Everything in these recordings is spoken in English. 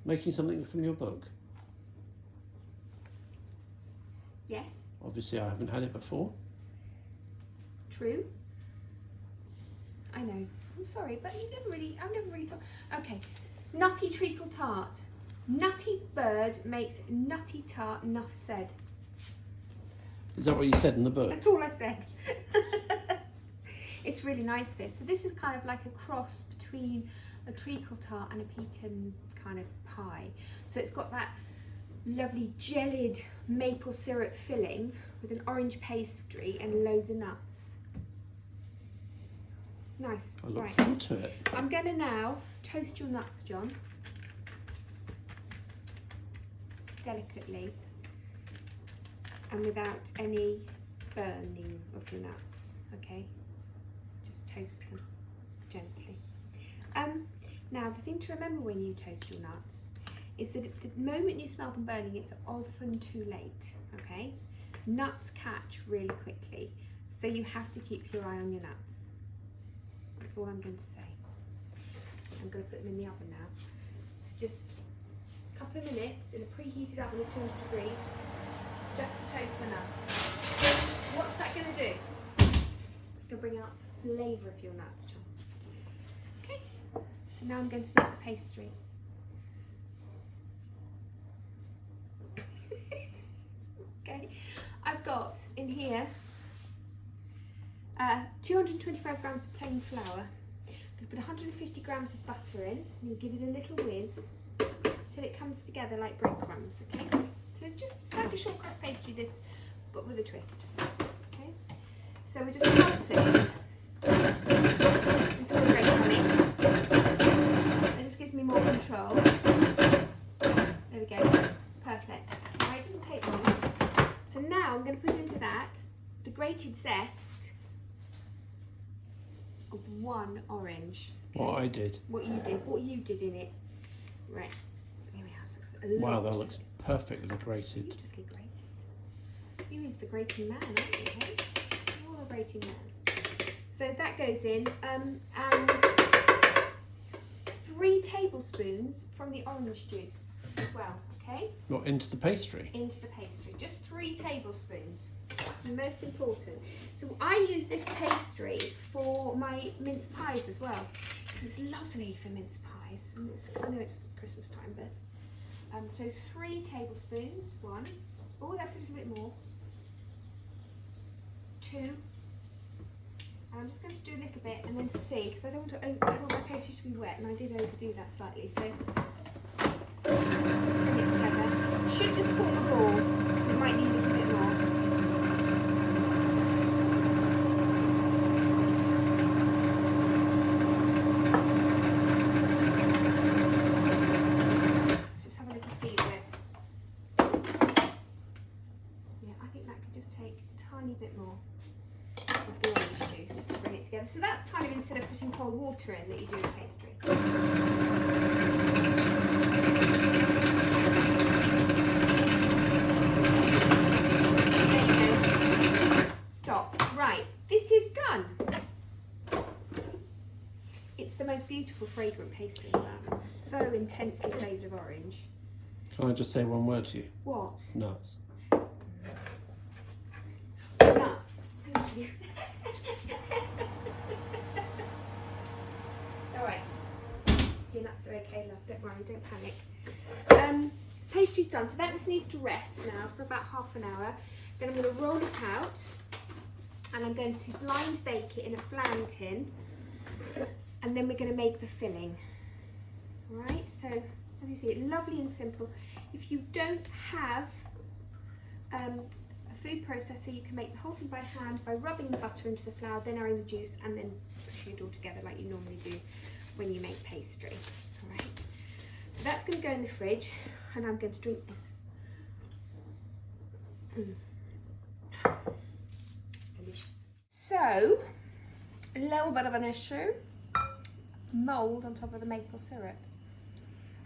Making something from your book? Yes. Obviously I haven't had it before. True. I know. I'm sorry, but I've never really thought. Okay, nutty treacle tart. Nutty bird makes nutty tart. Enough said. Is that what you said in the book? That's all I said. It's really nice this. So this is kind of like a cross between a treacle tart and a pecan kind of pie. So it's got that lovely jellied maple syrup filling with an orange pastry and loads of nuts. Nice. I look Right. forward to it. I'm going to now toast your nuts, John. Delicately. And without any burning of your nuts. Okay? Just toast them gently. Now, the thing to remember when you toast your nuts is that at the moment you smell them burning, it's often too late. Okay? Nuts catch really quickly. So you have to keep your eye on your nuts. That's all I'm going to say. I'm going to put them in the oven now. So just a couple of minutes in a preheated oven of 200 degrees, just to toast my nuts. What's that going to do? It's going to bring out the flavour of your nuts, John. Okay, so now I'm going to make the pastry. Okay, I've got in here 225 grams of plain flour. I'm going to put 150 grams of butter in, and you'll give it a little whiz till it comes together like breadcrumbs, okay? So just like a short crust pastry, this, but with a twist, okay? So we just pulse it until the bread coming. It just gives me more control. There we go, perfect. Right, it doesn't take long. So now I'm going to put into that the grated zest of one orange. Okay? What I did. What you did in it. Right. Here we are. So Wow, that looks perfectly grated. Beautifully grated. You is the grating man, aren't you? Hey? You're the grating man. So that goes in, and 3 tablespoons from the orange juice as well. Okay. What, into the pastry? Into the pastry. Just 3 tablespoons. The most important. So I use this pastry for my mince pies as well, because it's lovely for mince pies. And I know it's Christmas time, but so 3 tablespoons. 1. Oh, that's a little bit more. 2. And I'm just going to do a little bit and then see, because I don't want my pastry to be wet, and I did overdo that slightly. So let's bring it together. Should just form a ball. It might need a little bit more. Let's just have a little feel of it. Yeah, I think that could just take a tiny bit more of the orange juice just to bring it together. So that's kind of instead of putting cold water in that you do in pastry. Right, this is done. It's the most beautiful fragrant pastry as well. It's so intensely flavoured of orange. Can I just say one word to you? What? Nuts. Nuts. Thank you. Alright. Your nuts are okay, love. Don't worry, don't panic. Pastry's done, so that just needs to rest now for about half an hour. Then I'm going to roll it out. And I'm going to blind bake it in a flan tin, and then we're going to make the filling. Right, so as you see, it's lovely and simple. If you don't have a food processor, you can make the whole thing by hand by rubbing the butter into the flour, then adding the juice, and then pushing it all together like you normally do when you make pastry. All right, so that's going to go in the fridge, and I'm going to drink this. So, a little bit of an issue. Mould on top of the maple syrup.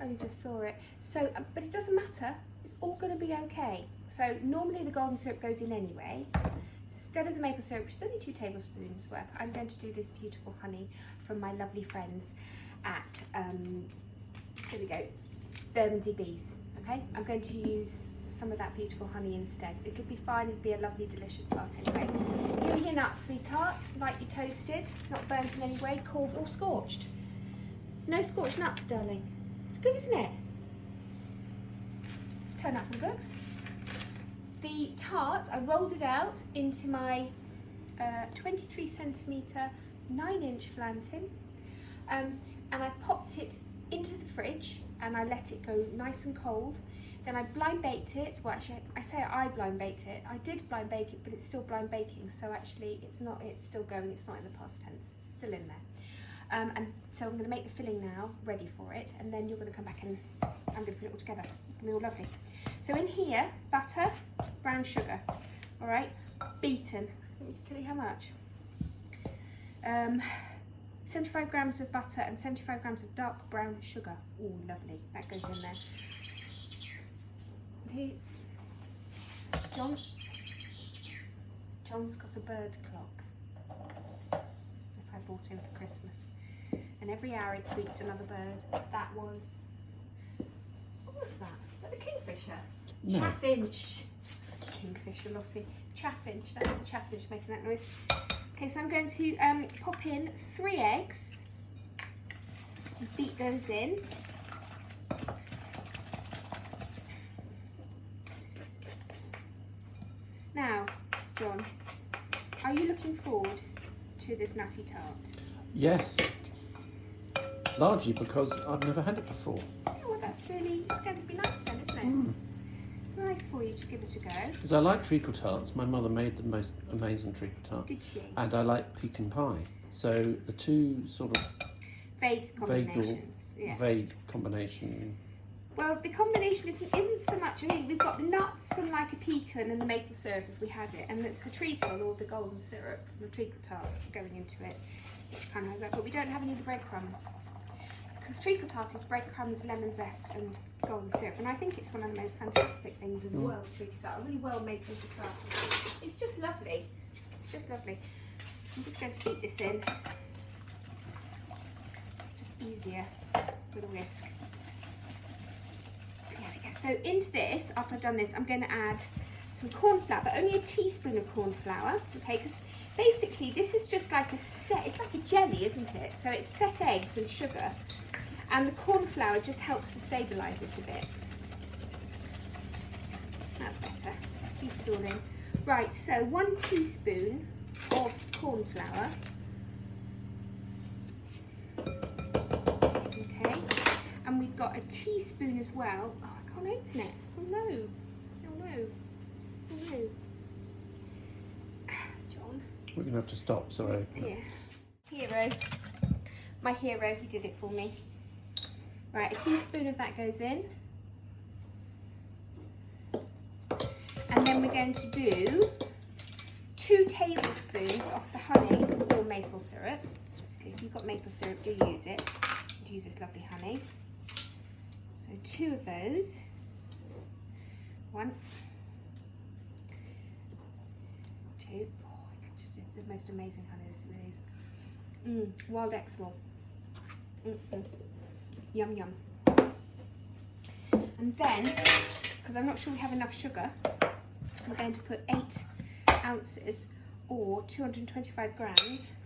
I just saw it. So, but it doesn't matter. It's all going to be okay. So normally the golden syrup goes in anyway. Instead of the maple syrup, which is only 2 tablespoons worth, I'm going to do this beautiful honey from my lovely friends at, here we go, Burgundy bees. Okay, I'm going to use some of that beautiful honey instead. It'll be fine, it'll be a lovely delicious tart anyway. Here are your nuts, sweetheart, lightly toasted, not burnt in any way, cold or scorched. No scorched nuts, darling. It's good, isn't it? Let's turn up for the books. The tart, I rolled it out into my 23 centimetre 9-inch flan tin, and I popped it into the fridge and I let it go nice and cold. Then I blind baked it. Well, actually, I say I blind baked it. I did blind bake it, but it's still blind baking, so actually it's not. It's still going. It's not in the past tense. It's still in there. And so I'm going to make the filling now, ready for it, and then you're going to come back and I'm going to put it all together. It's going to be all lovely. So in here, butter, brown sugar, all right, beaten. Let me just tell you how much. 75 grams of butter and 75 grams of dark brown sugar. Oh, lovely. That goes in there. John's got a bird clock that I bought him for Christmas. And every hour it tweets another bird. That was... What was that? Is that a kingfisher? No. Chaffinch. Kingfisher, Lottie. Chaffinch. That was the chaffinch making that noise. Okay, so I'm going to pop in 3 eggs. Beat those in. Now, John, are you looking forward to this nutty tart? Yes. Largely because I've never had it before. Oh, well, it's going to be nice then, isn't it? Mm. Nice for you to give it a go. Because I like treacle tarts. My mother made the most amazing treacle tart. Did she? And I like pecan pie. So the two sort of Vague combinations. vague combination. Well, the combination isn't so much. I mean, we've got the nuts from like a pecan and the maple syrup if we had it, and it's the treacle and all the golden syrup from the treacle tart going into it, which kind of has that. But we don't have any of the breadcrumbs because treacle tart is breadcrumbs, lemon zest, and golden syrup, and I think it's one of the most fantastic things in the world. Treacle tart, a really well-made treacle tart. It's just lovely. It's just lovely. I'm just going to beat this in. Just easier with a whisk. So into this, after I've done this, I'm going to add some cornflour, but only a teaspoon of cornflour, okay? Because basically this is just like it's like a jelly, isn't it? So it's set eggs and sugar, and the cornflour just helps to stabilise it a bit. That's better. Beat it all in. Right, so 1 teaspoon of cornflour. Okay, and we've got a teaspoon as well. Oh, I can't open it. Oh no. Oh no. Oh no. John. We're going to have to stop, sorry. Here. Hero. My hero, he did it for me. Right, a teaspoon of that goes in. And then we're going to do 2 tablespoons of the honey or maple syrup. If you've got maple syrup, do use it. Do use this lovely honey. So 2 of those. 1, 2. Oh, it's the most amazing honey, this really is. Wild Exmoor. Yum yum. And then, because I'm not sure we have enough sugar, I'm going to put 8 ounces or 225 grams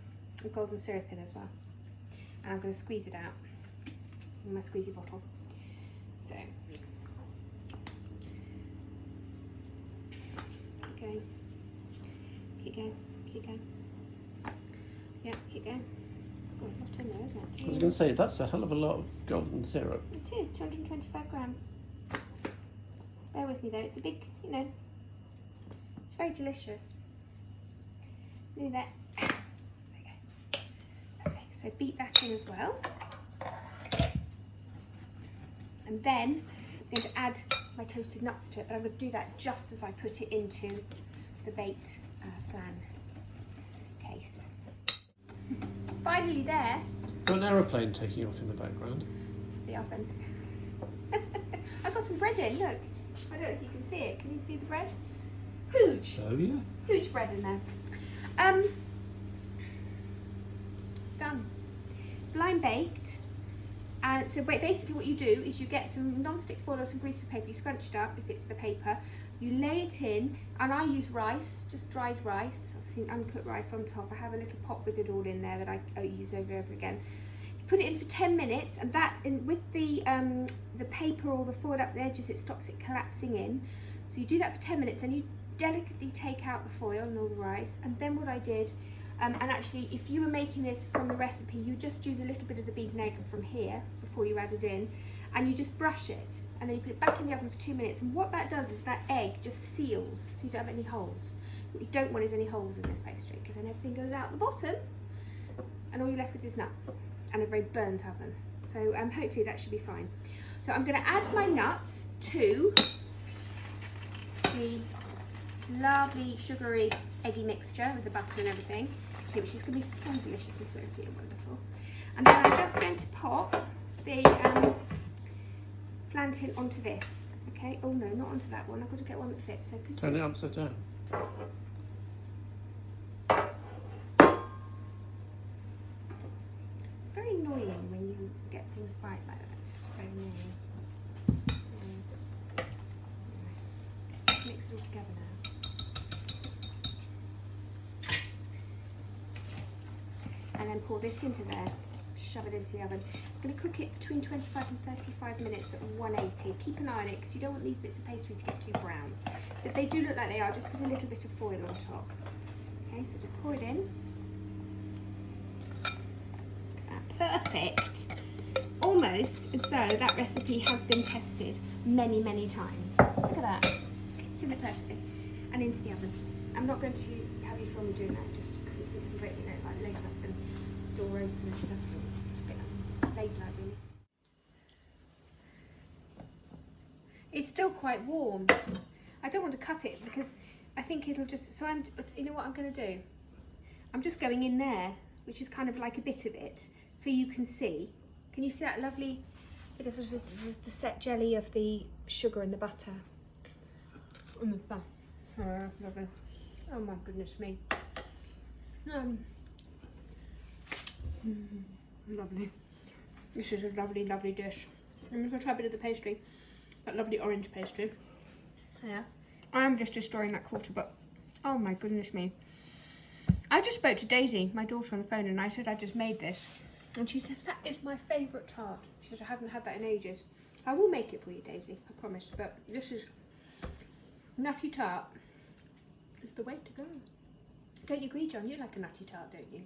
of golden syrup in as well. And I'm going to squeeze it out in my squeezy bottle. So, keep going, keep going, keep going. Yeah, keep going. Oh, it's not in there, isn't it? I was going to say, that's a hell of a lot of golden syrup. It is, 225 grams. Bear with me though, it's a big, you know, it's very delicious. Look at that. There we go. Okay, so beat that in as well. And then I'm going to add my toasted nuts to it, but I'm going to do that just as I put it into the baked flan case. Finally there. Got an aeroplane taking off in the background. It's the oven. I've got some bread in, look. I don't know if you can see it. Can you see the bread? Huge. Oh yeah. Huge bread in there. Done. Blind baked And so basically what you do is you get some non-stick foil or some greaseproof paper, you scrunch it up if it's the paper, you lay it in, and I use rice, just dried rice, obviously uncooked rice on top. I have a little pot with it all in there that I use over and over again. You put it in for 10 minutes, and that, with the paper or the foil up the edges, it stops it collapsing in. So you do that for 10 minutes, then you delicately take out the foil and all the rice, and then what I did, and actually if you were making this from the recipe, you just use a little bit of the beaten egg from here before you add it in, and you just brush it, and then you put it back in the oven for 2 minutes, and what that does is that egg just seals, so you don't have any holes. What you don't want is any holes in this pastry, because then everything goes out the bottom, and all you're left with is nuts, and a very burnt oven. So hopefully that should be fine. So I'm going to add my nuts to the lovely sugary eggy mixture with the butter and everything, okay, which is going to be so delicious and so cute and wonderful. And then I'm just going to pop the flan tin onto this, okay? Oh no, not onto that one. I've got to get one that fits. So turn it upside down. It's very annoying when you get things right like that. Just very annoying. Mix it all together now. And then pour this into there, shove it into the oven. I'm going to cook it between 25 and 35 minutes at 180. Keep an eye on it because you don't want these bits of pastry to get too brown. So if they do look like they are, just put a little bit of foil on top. Okay, so just pour it in. Perfect. Almost as though that recipe has been tested many, many times. Look at that. It's in it perfectly. And into the oven. I'm not going to have you film me doing that just because it's a little bit, you know, like legs up and door open and stuff. A bit lazy-like, really. It's still quite warm. I don't want to cut it because I think it'll just, so you know what I'm going to do? I'm just going in there, which is kind of like a bit of it, so you can see. Can you see that lovely bit of sort of the set jelly of the sugar and the butter? On the back. Oh, lovely. Oh my goodness me. Lovely. This is a lovely, lovely dish. I'm going to try a bit of the pastry. That lovely orange pastry. Yeah. I'm just destroying that quarter, but oh my goodness me. I just spoke to Daisy, my daughter, on the phone, and I said I just made this. And she said, that is my favourite tart. She said, I haven't had that in ages. I will make it for you, Daisy, I promise. But this is nutty tart. It's the way to go. Don't you agree, John? You like a nutty tart, don't you?